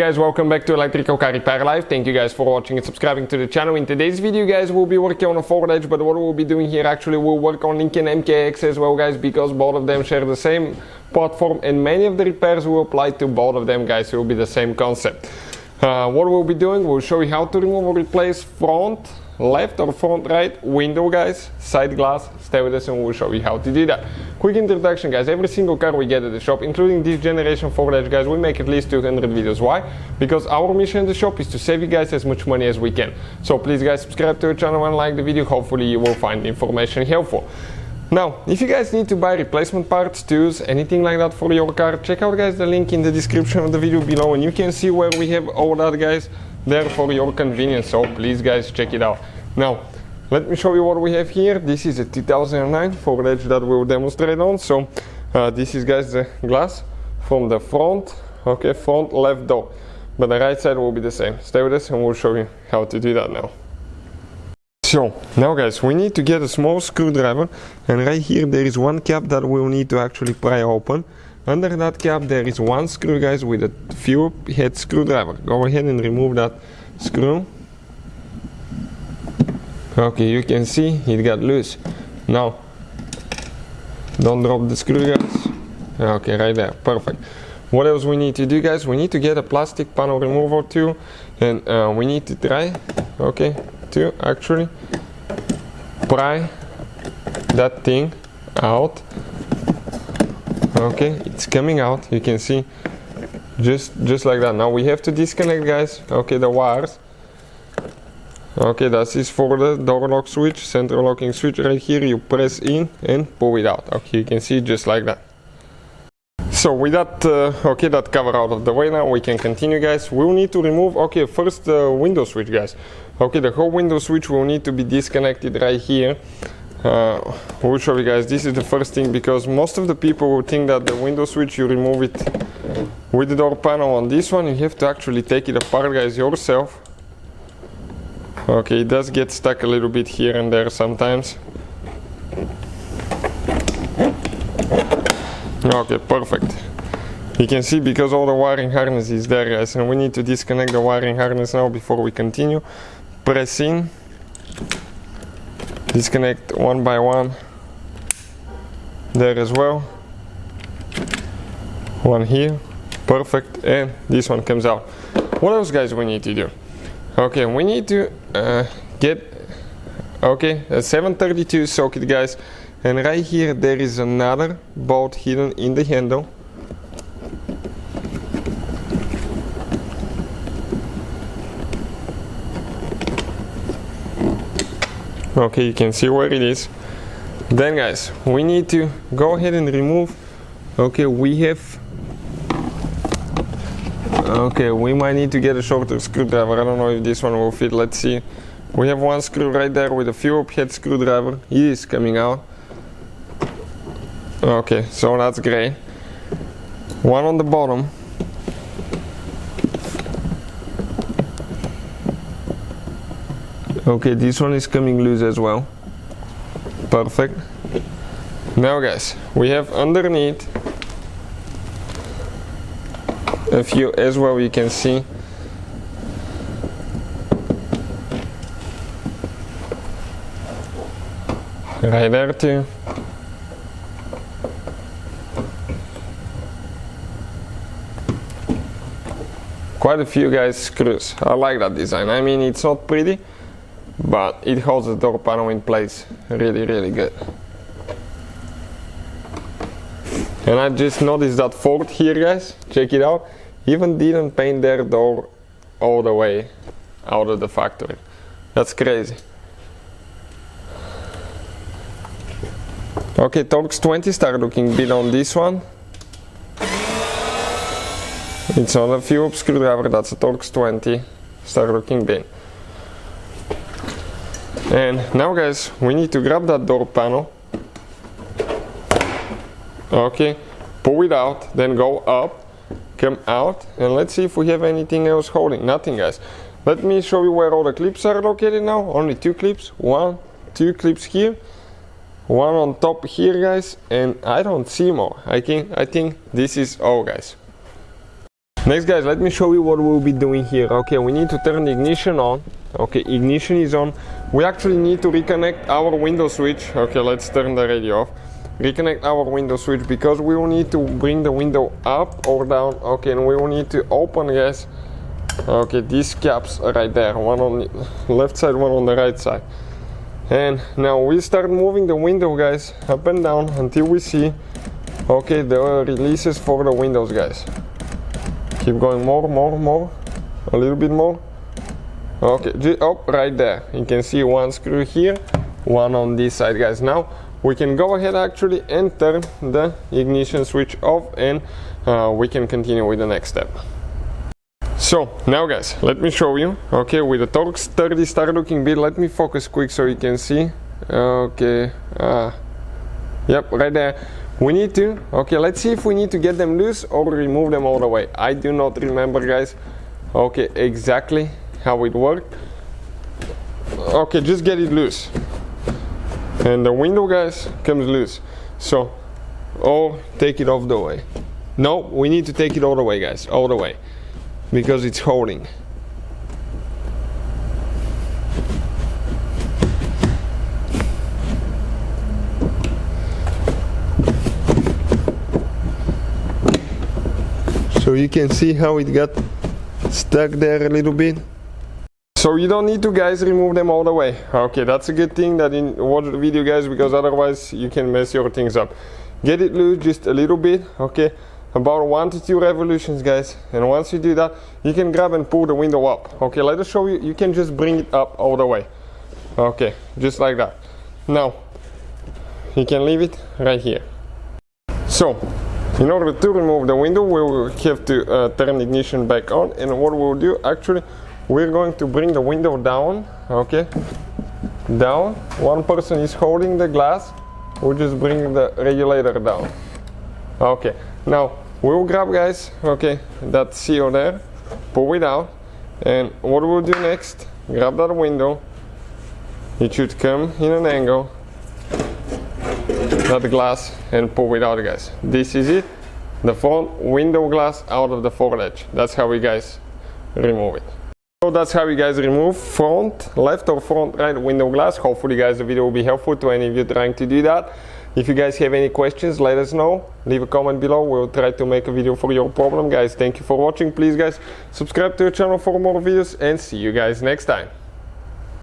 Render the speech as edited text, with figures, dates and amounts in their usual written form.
Hey guys, welcome back to Electrical Car Repair Live. Thank you guys for watching and subscribing to the channel. In today's video guys, we'll be working on a Ford Edge, but what we'll be doing here actually we'll work on Lincoln MKX as well guys, because both of them share the same platform and many of the repairs will apply to both of them guys. It will be the same concept. What we'll be doing, we'll show you how to remove or replace front left or front right window guys, side glass. Stay with us and we'll show you how to do that. Quick introduction guys, every single car we get at the shop, including this generation Ford Edge guys, we make at least 200 videos. Why? Because our mission in the shop is to save you guys as much money as we can. So please guys, subscribe to the channel and like the video. Hopefully you will find the information helpful. Now, if you guys need to buy replacement parts, tools, anything like that for your car, check out guys the link in the description of the video below and you can see where we have all that guys there for your convenience. So please guys, check it out. Now, let me show you what we have here. This is a 2009 Ford Edge that we'll demonstrate on. So this is guys the glass from the front, okay, front left door. But the right side will be the same. Stay with us and we'll show you how to do that now. So now guys, we need to get a small screwdriver, and right here there is one cap that we'll need to actually pry open. Under that cap there is one screw guys with a Phillips head screwdriver. Go ahead and remove that screw. Okay, you can see it got loose. Now don't drop the screw guys. Okay, right there, perfect. What else we need to do guys? We need to get a plastic panel remover tool, and we need to try, okay, to actually pry that thing out. Okay, it's coming out, you can see, just like that. Now we have to disconnect guys, okay, the wires. Okay, that is for the door lock switch, central locking switch. Right here you press in and pull it out. Okay, you can see just like that. So with that, okay, that cover out of the way, now we can continue guys. We'll need to remove, okay, first the window switch guys. Okay, the whole window switch will need to be disconnected right here. We'll show you guys, this is the first thing, because most of the people will think that the window switch you remove it with the door panel. On this one you have to actually take it apart guys yourself. Okay, it does get stuck a little bit here and there sometimes. Okay, perfect. You can see because all the wiring harness is there guys, and we need to disconnect the wiring harness now before we continue. Press in, disconnect one by one, there as well, one here, perfect, and this one comes out. What else guys we need to do? Okay, we need to get, okay, a 732 socket guys, and right here there is another bolt hidden in the handle. Okay, you can see where it is. Then guys, we need to go ahead and remove, okay, we have, okay, we might need to get a shorter screwdriver. I don't know if this one will fit, let's see. We have one screw right there with a Phillips head screwdriver. It is coming out. Okay, so that's great. One on the bottom. Okay, this one is coming loose as well. Perfect. Now guys, we have underneath a few as well, you can see. Right there too. Quite a few guys screws. I like that design. I mean, it's not pretty, but it holds the door panel in place really good. And I just noticed that Ford here guys, check it out, even didn't paint their door all the way out of the factory. That's crazy. Okay, Torx 20, start looking bit on this one. It's not a Phillips screwdriver, that's a Torx 20. Start looking bit. And now guys, we need to grab that door panel. Okay, pull it out, then go up, come out, and let's see if we have anything else holding. Nothing guys. Let me show you where all the clips are located now. Only two clips, 1, 2 clips here, one on top here guys, and I don't see more. I think this is all guys. Next guys, let me show you what we'll be doing here. Okay, we need to turn the ignition on. Okay, ignition is on. We actually need to reconnect our window switch. Okay, let's turn the radio off. Reconnect our window switch because we will need to bring the window up or down. Okay, and we will need to open, guys. Okay, these caps right there, one on the left side, one on the right side. And now we start moving the window, guys, up and down until we see, okay, the releases for the windows, guys. Keep going more, a little bit more. Okay, up right there. You can see one screw here, one on this side, guys. Now we can go ahead actually and turn the ignition switch off, and we can continue with the next step. So now guys, let me show you. Okay, with the torque 30 start looking bit, let me focus quick so you can see. Okay, yep, right there. We need to, okay, let's see if we need to get them loose or remove them all the way. I do not remember, guys, okay, exactly how it worked. Okay, just get it loose. And the window, guys, comes loose. So, or take it off the way. No, we need to take it all the way, guys, all the way. Because it's holding. So you can see how it got stuck there a little bit. So you don't need to, guys, remove them all the way. Okay, that's a good thing that you watch the video, guys, because otherwise you can mess your things up. Get it loose just a little bit, okay, about 1 to 2 revolutions, guys. And once you do that, you can grab and pull the window up. Okay, let us show you. You can just bring it up all the way. Okay, just like that. Now you can leave it right here. So in order to remove the window, we will have to turn the ignition back on, and what we'll do, actually, we're going to bring the window down, okay, down. One person is holding the glass, we'll just bring the regulator down. Okay, now we'll grab, guys, okay, that seal there, pull it out, and what we'll do next, grab that window, it should come in an angle, that glass, and pull it out, guys. This is it, the front window glass out of the forward edge. That's how we, guys, remove it. So that's how you guys remove front left or front right window glass. Hopefully, guys, the video will be helpful to any of you trying to do that. If you guys have any questions, let us know. Leave a comment below. We'll try to make a video for your problem, guys. Thank you for watching. Please, guys, subscribe to the channel for more videos, and see you guys next time.